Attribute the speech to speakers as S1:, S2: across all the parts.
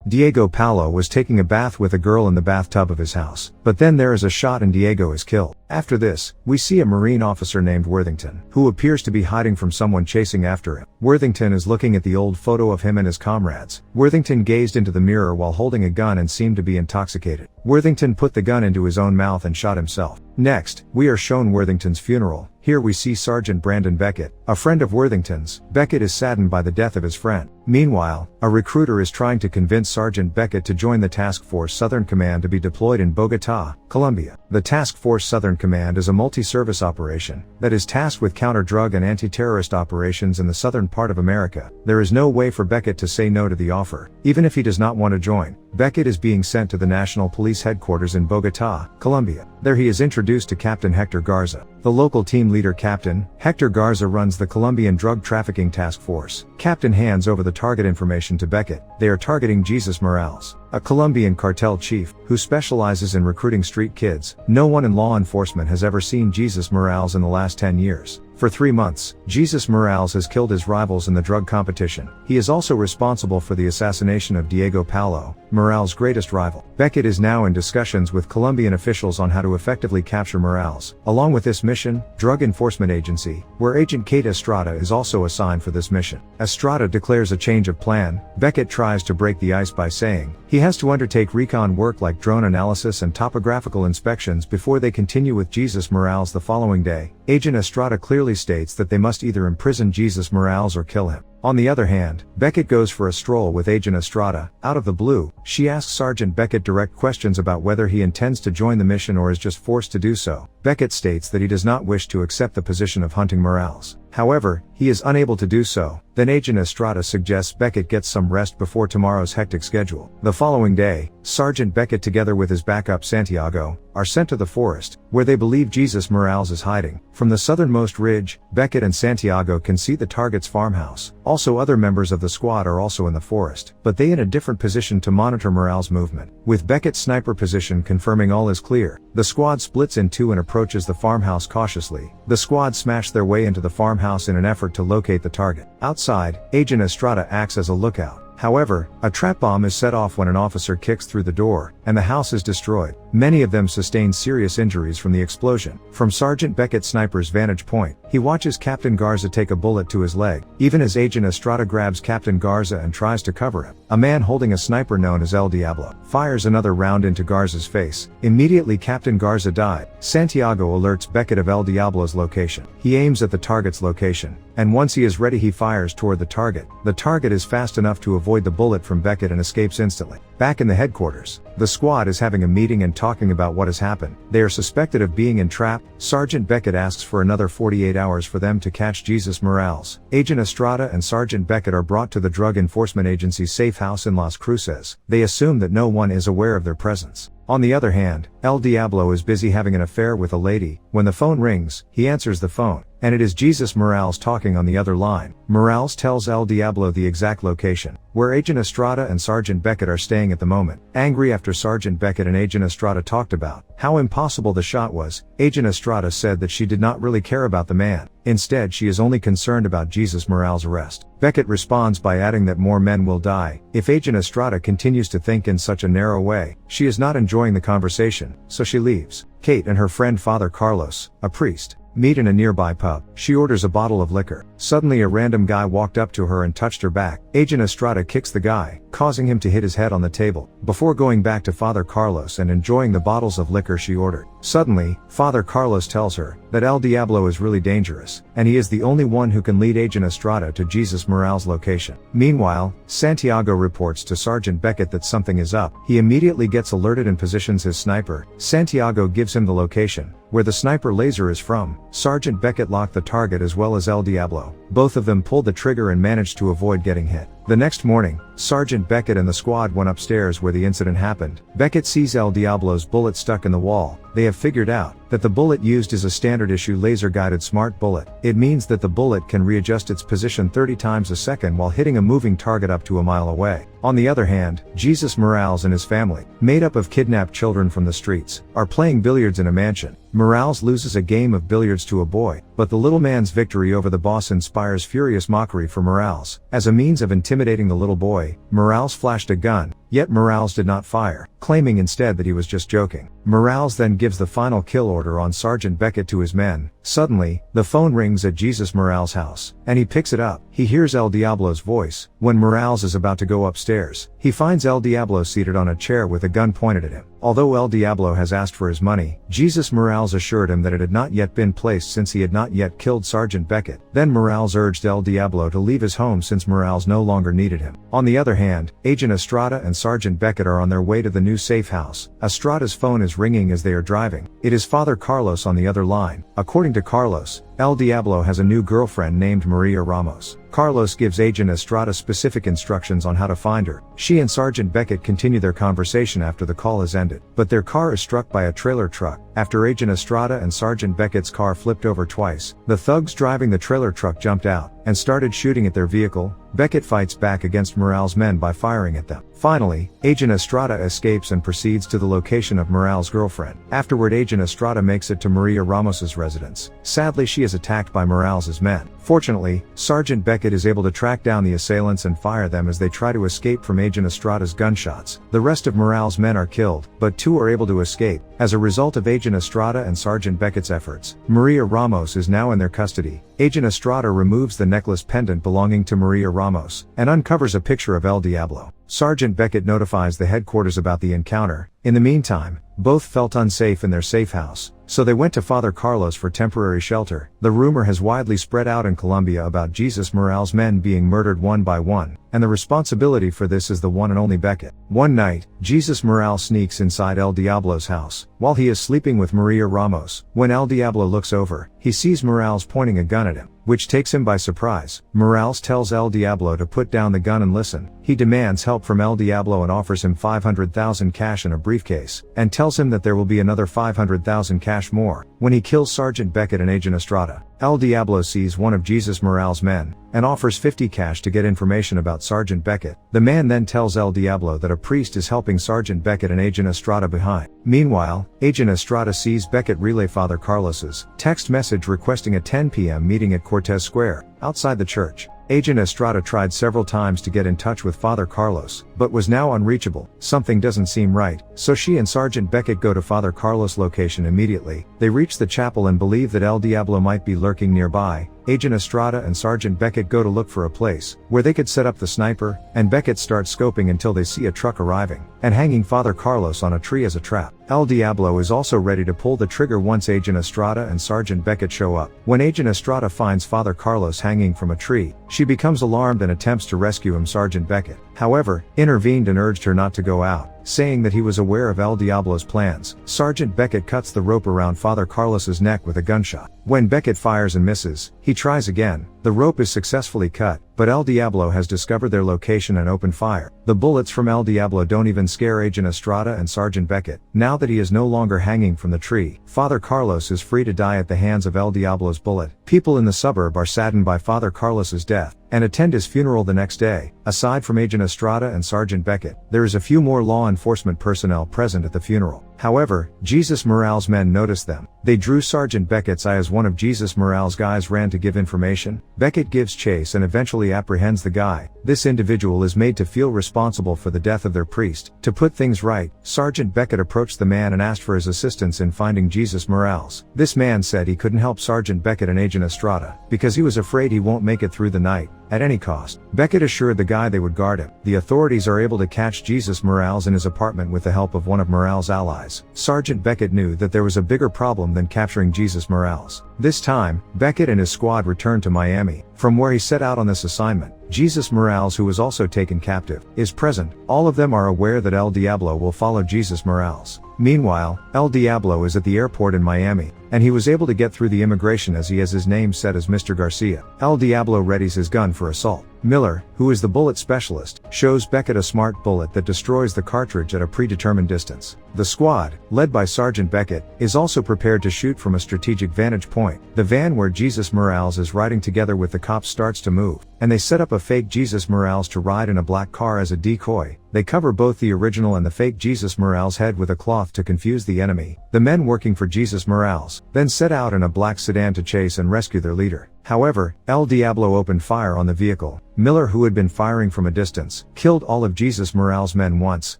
S1: Diego Paulo was taking a bath with a girl in the bathtub of his house. But then there is a shot and Diego is killed. After this, we see a Marine officer named Worthington, who appears to be hiding from someone chasing after him. Worthington is looking at the old photo of him and his comrades. Worthington gazed into the mirror while holding a gun and seemed to be intoxicated. Worthington put the gun into his own mouth and shot himself. Next, we are shown Worthington's funeral. Here we see Sergeant Brandon Beckett, a friend of Worthington's. Beckett is saddened by the death of his friend. Meanwhile, a recruiter is trying to convince Sergeant Beckett to join the Task Force Southern Command to be deployed in Bogotá, Colombia. The Task Force Southern Command is a multi-service operation that is tasked with counter-drug and anti-terrorist operations in the southern part of America. There is no way for Beckett to say no to the offer. Even if he does not want to join, Beckett is being sent to the National Police Headquarters in Bogotá, Colombia. There he is introduced to Captain Hector Garza, the local team leader. Captain Hector Garza runs the Colombian Drug Trafficking Task Force. Captain hands over the target information to Beckett. They are targeting Jesus Morales, a Colombian cartel chief, who specializes in recruiting street kids. No one in law enforcement has ever seen Jesus Morales in the last 10 years. For 3 months, Jesus Morales has killed his rivals in the drug competition. He is also responsible for the assassination of Diego Paulo, Morales' greatest rival. Beckett is now in discussions with Colombian officials on how to effectively capture Morales. Along with this mission, Drug Enforcement Agency, where Agent Kate Estrada is also assigned for this mission. Estrada declares a change of plan. Beckett tries to break the ice by saying he has to undertake recon work like drone analysis and topographical inspections before they continue with Jesus Morales the following day. Agent Estrada clearly states that they must either imprison Jesus Morales or kill him. On the other hand, Beckett goes for a stroll with Agent Estrada. Out of the blue, she asks Sergeant Beckett direct questions about whether he intends to join the mission or is just forced to do so. Beckett states that he does not wish to accept the position of hunting Morales. However, he is unable to do so. Then Agent Estrada suggests Beckett gets some rest before tomorrow's hectic schedule. The following day, Sergeant Beckett together with his backup Santiago, are sent to the forest, where they believe Jesus Morales is hiding. From the southernmost ridge, Beckett and Santiago can see the target's farmhouse. Also other members of the squad are also in the forest, but they in a different position to monitor Morales' movement. With Beckett's sniper position confirming all is clear, the squad splits in two and approaches the farmhouse cautiously. The squad smash their way into the farmhouse in an effort to locate the target. Outside, Agent Estrada acts as a lookout. However, a trap bomb is set off when an officer kicks through the door, and the house is destroyed. Many of them sustain serious injuries from the explosion. From Sergeant Beckett's sniper's vantage point, he watches Captain Garza take a bullet to his leg, even as Agent Estrada grabs Captain Garza and tries to cover him. A man holding a sniper known as El Diablo fires another round into Garza's face. Immediately Captain Garza died. Santiago alerts Beckett of El Diablo's location. He aims at the target's location, and once he is ready he fires toward the target. The target is fast enough to avoid the bullet from Beckett and escapes instantly. Back in the headquarters, the squad is having a meeting and talking about what has happened. They are suspected of being entrapped. Sergeant Beckett asks for another 48 hours for them to catch Jesus Morales. Agent Estrada and Sergeant Beckett are brought to the Drug Enforcement Agency's safe house in Las Cruces. They assume that no one is aware of their presence. On the other hand, El Diablo is busy having an affair with a lady. When the phone rings, he answers the phone, and it is Jesus Morales talking on the other line. Morales tells El Diablo the exact location, where Agent Estrada and Sergeant Beckett are staying at the moment. Angry after Sergeant Beckett and Agent Estrada talked about how impossible the shot was, Agent Estrada said that she did not really care about the man. Instead, she is only concerned about Jesus Morales' arrest. Beckett responds by adding that more men will die if Agent Estrada continues to think in such a narrow way. She is not enjoying the conversation, so she leaves. Kate and her friend Father Carlos, a priest, meet in a nearby pub. She orders a bottle of liquor. Suddenly a random guy walked up to her and touched her back. Agent Estrada kicks the guy, causing him to hit his head on the table, before going back to Father Carlos and enjoying the bottles of liquor she ordered. Suddenly, Father Carlos tells her that El Diablo is really dangerous, and he is the only one who can lead Agent Estrada to Jesus Morales' location. Meanwhile, Santiago reports to Sergeant Beckett that something is up. He immediately gets alerted and positions his sniper. Santiago gives him the location, where the sniper laser is from. Sergeant Beckett locked the target as well as El Diablo. Both of them pulled the trigger and managed to avoid getting hit. The next morning, Sergeant Beckett and the squad went upstairs where the incident happened. Beckett sees El Diablo's bullet stuck in the wall. They have figured out that the bullet used is a standard issue laser-guided smart bullet. It means that the bullet can readjust its position 30 times a second while hitting a moving target up to a mile away. On the other hand, Jesus Morales and his family, made up of kidnapped children from the streets, are playing billiards in a mansion. Morales loses a game of billiards to a boy, but the little man's victory over the boss inspires furious mockery for Morales. As a means of intimidating the little boy, Morales flashed a gun, Yet Morales did not fire, claiming instead that he was just joking. Morales then gives the final kill order on Sergeant Beckett to his men. Suddenly, the phone rings at Jesus Morales' house, and he picks it up. He hears El Diablo's voice. When Morales is about to go upstairs, he finds El Diablo seated on a chair with a gun pointed at him. Although El Diablo has asked for his money, Jesus Morales assured him that it had not yet been placed since he had not yet killed Sergeant Beckett. Then Morales urged El Diablo to leave his home since Morales no longer needed him. On the other hand, Agent Estrada and Sergeant Beckett are on their way to the new safe house. Estrada's phone is ringing as they are driving. It is Father Carlos on the other line. According to Carlos, El Diablo has a new girlfriend named Maria Ramos. Carlos gives Agent Estrada specific instructions on how to find her. She and Sergeant Beckett continue their conversation after the call has ended, but their car is struck by a trailer truck. After Agent Estrada and Sergeant Beckett's car flipped over twice, the thugs driving the trailer truck jumped out and started shooting at their vehicle. Beckett fights back against Morales' men by firing at them. Finally, Agent Estrada escapes and proceeds to the location of Morales' girlfriend. Afterward, Agent Estrada makes it to Maria Ramos's residence. Sadly, she is attacked by Morales' men. Fortunately, Sergeant Beckett is able to track down the assailants and fire them as they try to escape from Agent Estrada's gunshots. The rest of Morales' men are killed, but 2 are able to escape. As a result of Agent Estrada and Sergeant Beckett's efforts, Maria Ramos is now in their custody. Agent Estrada removes the necklace pendant belonging to Maria Ramos and uncovers a picture of El Diablo. Sergeant Beckett notifies the headquarters about the encounter. In the meantime, both felt unsafe in their safe house, so they went to Father Carlos for temporary shelter. The rumor has widely spread out in Colombia about Jesus Morales' men being murdered one by one, and the responsibility for this is the one and only Beckett. One night, Jesus Morales sneaks inside El Diablo's house, while he is sleeping with Maria Ramos. When El Diablo looks over, he sees Morales pointing a gun at him, which takes him by surprise. Morales tells El Diablo to put down the gun and listen. He demands help from El Diablo and offers him 500,000 cash in a briefcase, and tells him that there will be another 500,000 cash more when he kills Sergeant Beckett and Agent Estrada. El Diablo sees one of Jesus Morales' men, and offers 50 cash to get information about Sergeant Beckett. The man then tells El Diablo that a priest is helping Sergeant Beckett and Agent Estrada behind. Meanwhile, Agent Estrada sees Beckett relay Father Carlos's text message requesting a 10 p.m. meeting at Cortez Square, outside the church. Agent Estrada tried several times to get in touch with Father Carlos, but was now unreachable. Something doesn't seem right, so she and Sergeant Beckett go to Father Carlos' location immediately. They reach the chapel and believe that El Diablo might be lurking nearby. Agent Estrada and Sergeant Beckett go to look for a place where they could set up the sniper, and Beckett starts scoping until they see a truck arriving and hanging Father Carlos on a tree as a trap. El Diablo is also ready to pull the trigger once Agent Estrada and Sergeant Beckett show up. When Agent Estrada finds Father Carlos hanging from a tree, she becomes alarmed and attempts to rescue him. Sergeant Beckett, however, intervened and urged her not to go out, saying that he was aware of El Diablo's plans. Sergeant Beckett cuts the rope around Father Carlos's neck with a gunshot. When Beckett fires and misses, he tries again. The rope is successfully cut, but El Diablo has discovered their location and opened fire. The bullets from El Diablo don't even scare Agent Estrada and Sergeant Beckett. Now that he is no longer hanging from the tree, Father Carlos is free to die at the hands of El Diablo's bullet. People in the suburb are saddened by Father Carlos's death, and attend his funeral the next day. Aside from Agent Estrada and Sergeant Beckett, there is a few more law enforcement personnel present at the funeral. However, Jesus Morales' men noticed them. They drew Sergeant Beckett's eye as one of Jesus Morales' guys ran to give information. Beckett gives chase and eventually apprehends the guy. This individual is made to feel responsible for the death of their priest. To put things right, Sergeant Beckett approached the man and asked for his assistance in finding Jesus Morales. This man said he couldn't help Sergeant Beckett and Agent Estrada because he was afraid he won't make it through the night at any cost. Beckett assured the guy they would guard him. The authorities are able to catch Jesus Morales in his apartment with the help of one of Morales' allies. Sergeant Beckett knew that there was a bigger problem than capturing Jesus Morales. This time, Beckett and his squad returned to Miami, from where he set out on this assignment. Jesus Morales, who was also taken captive, is present. All of them are aware that El Diablo will follow Jesus Morales. Meanwhile, El Diablo is at the airport in Miami, and he was able to get through the immigration as he has his name set as Mr. Garcia. El Diablo readies his gun for assault. Miller, who is the bullet specialist, shows Beckett a smart bullet that destroys the cartridge at a predetermined distance. The squad, led by Sergeant Beckett, is also prepared to shoot from a strategic vantage point. The van where Jesus Morales is riding together with the cops starts to move, and they set up a fake Jesus Morales to ride in a black car as a decoy. They cover both the original and the fake Jesus Morales head with a cloth to confuse the enemy. The men working for Jesus Morales then set out in a black sedan to chase and rescue their leader. However, El Diablo opened fire on the vehicle. Miller, who had been firing from a distance, killed all of Jesus Morales' men once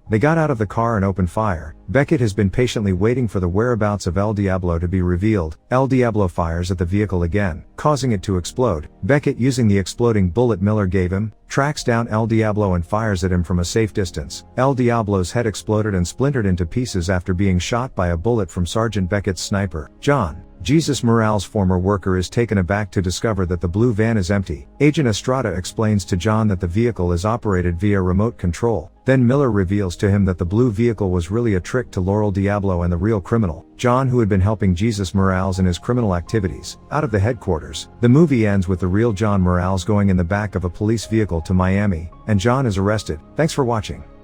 S1: they got out of the car and opened fire. Beckett has been patiently waiting for the whereabouts of El Diablo to be revealed. El Diablo fires at the vehicle again, causing it to explode. Beckett, using the exploding bullet Miller gave him, tracks down El Diablo and fires at him from a safe distance. El Diablo's head exploded and splintered into pieces after being shot by a bullet from Sergeant Beckett's sniper. John, Jesus Morales' former worker, is taken aback to discover that the blue van is empty. Agent Estrada explains to John that the vehicle is operated via remote control. Then Miller reveals to him that the blue vehicle was really a trick to lure Diablo and the real criminal, John, who had been helping Jesus Morales in his criminal activities, out of the headquarters. The movie ends with the real John Morales going in the back of a police vehicle to Miami, and John is arrested. Thanks for watching.